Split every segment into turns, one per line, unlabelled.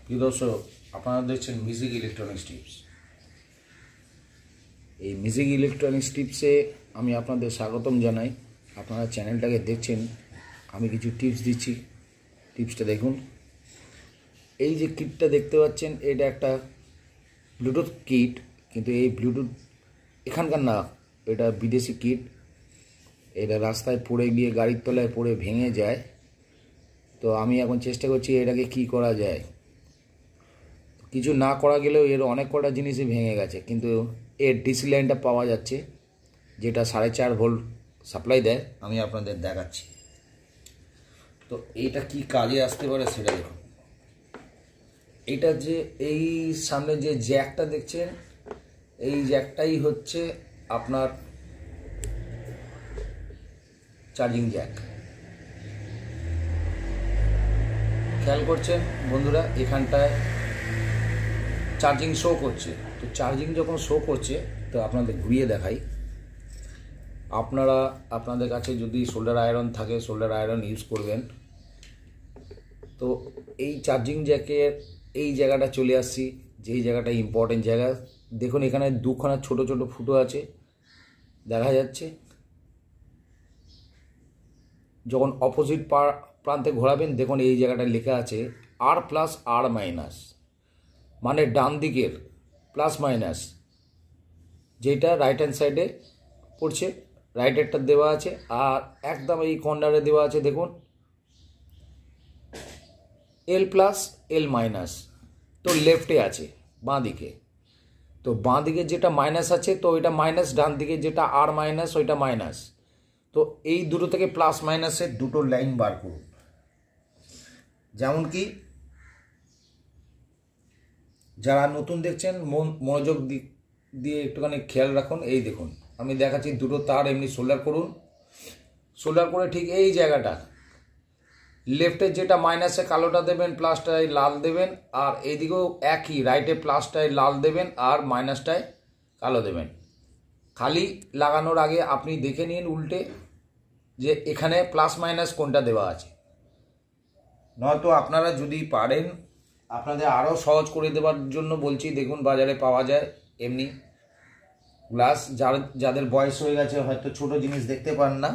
প্রিয় দর্শক, আপনারা দেখছেন মিউজিক ইলেকট্রনিক্স টিপস। এই মিউজিক ইলেকট্রনিক্স টিপসে আমি আপনাদের স্বাগতম জানাই। আপনারা চ্যানেলটাকে দেখছেন, আমি কিছু টিপস দিচ্ছি। টিপসটা দেখুন। এই যে কিটটা দেখতে পাচ্ছেন, এটা একটা ব্লুটুথ কিট, কিন্তু এই ব্লুটুথ এখানকার না, এটা বিদেশি কিট। এটা রাস্তায় পড়ে গিয়ে গাড়ির তলায় পড়ে ভেঙে যায়। তো আমি এখন চেষ্টা করছি এটাকে কি করা যায়। কিছু না করা গেলেও এর অনেক কটা জিনিসই ভেঙে গেছে, কিন্তু এর ডিসি লাইনটা পাওয়া যাচ্ছে, যেটা 4.5 ভোল্ট সাপ্লাই দেয়। আমি আপনাদের দেখাচ্ছি। তো এইটা কি কাজে আসতে পারে সেটা দেখুন। এইটা যে এই সামনে যে জ্যাকটা দেখছেন, এই জ্যাকটাই হচ্ছে আপনার চার্জিং জ্যাক। খেয়াল করছেন বন্ধুরা, এখানটায় চার্জিং শো করছে। তো চার্জিং যখন শো করছে, তো আপনাদের ঘুরিয়ে দেখাই। আপনাদের কাছে যদি সোল্ডার আয়রন থাকে, সোল্ডার আয়রন ইউজ করবেন। তো এই চার্জিং জ্যাকের এই জায়গাটা চলে আসছি, যেই জায়গাটা ইম্পর্টেন্ট জায়গা। দেখুন এখানে দুখানা ছোট ছোট ফুটো আছে, দেখা যাচ্ছে। যখন অপোজিট প্রান্তে ঘোরাবেন, দেখুন এই জায়গাটা লেখা আছে আর প্লাস আর মাইনাস, মানে ডান দিকের প্লাস মাইনাস, যেটা রাইট হ্যান্ড সাইডে পড়ছে, রাইট হ্যান্ডটা দেওয়া আছে। আর একদম এই কর্নারে দেওয়া আছে, দেখুন এল প্লাস এল মাইনাস। তো লেফটে আছে বাঁ দিকে। তো বাঁ দিকে যেটা মাইনাস আছে, তো ওইটা মাইনাস। ডান দিকে যেটা আর মাইনাস, ওইটা মাইনাস। তো এই দুটো থেকে প্লাস মাইনাসের দুটো লাইন বার করুন। যেমন কি যারা নতুন দেখছেন, মনোযোগ দিয়ে একটুখানি খেয়াল রাখুন। এই দেখুন, আমি দেখাচ্ছি। দুটো তার এমনি সোল্ডার করুন। সোল্ডার করে ঠিক এই জায়গাটা, লেফটে যেটা মাইনাসে কালোটা দেবেন, প্লাসটায় লাল দেবেন। আর এইদিকেও একই, রাইটে প্লাসটায় লাল দেবেন আর মাইনাসটায় কালো দেবেন। খালি লাগানোর আগে আপনি দেখে নিন উল্টে, যে এখানে প্লাস মাইনাস কোনটা দেওয়া আছে। নয়তো আপনারা যদি পারেন, আপনাদের আরও সহজ করে দেওয়ার জন্য বলছি, দেখুন বাজারে পাওয়া যায় এমনি গ্লাস। যাদের বয়স হয়ে গেছে, হয়তো ছোট জিনিস দেখতে পান না,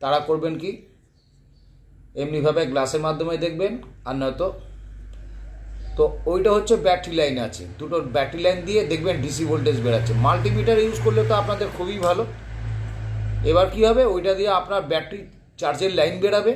তারা করবেন কি, এমনিভাবে গ্লাসের মাধ্যমে দেখবেন। আর নয়তো তো ওইটা হচ্ছে ব্যাটারি লাইন আছে, দুটো ব্যাটারি লাইন দিয়ে দেখবেন ডিসি ভোল্টেজ বেরাচ্ছে। মাল্টিমিটার ইউজ করলে তো আপনাদের খুবই ভালো। এবার কি হবে, ওইটা দিয়ে আপনার ব্যাটারি চার্জের লাইন বেরাবে।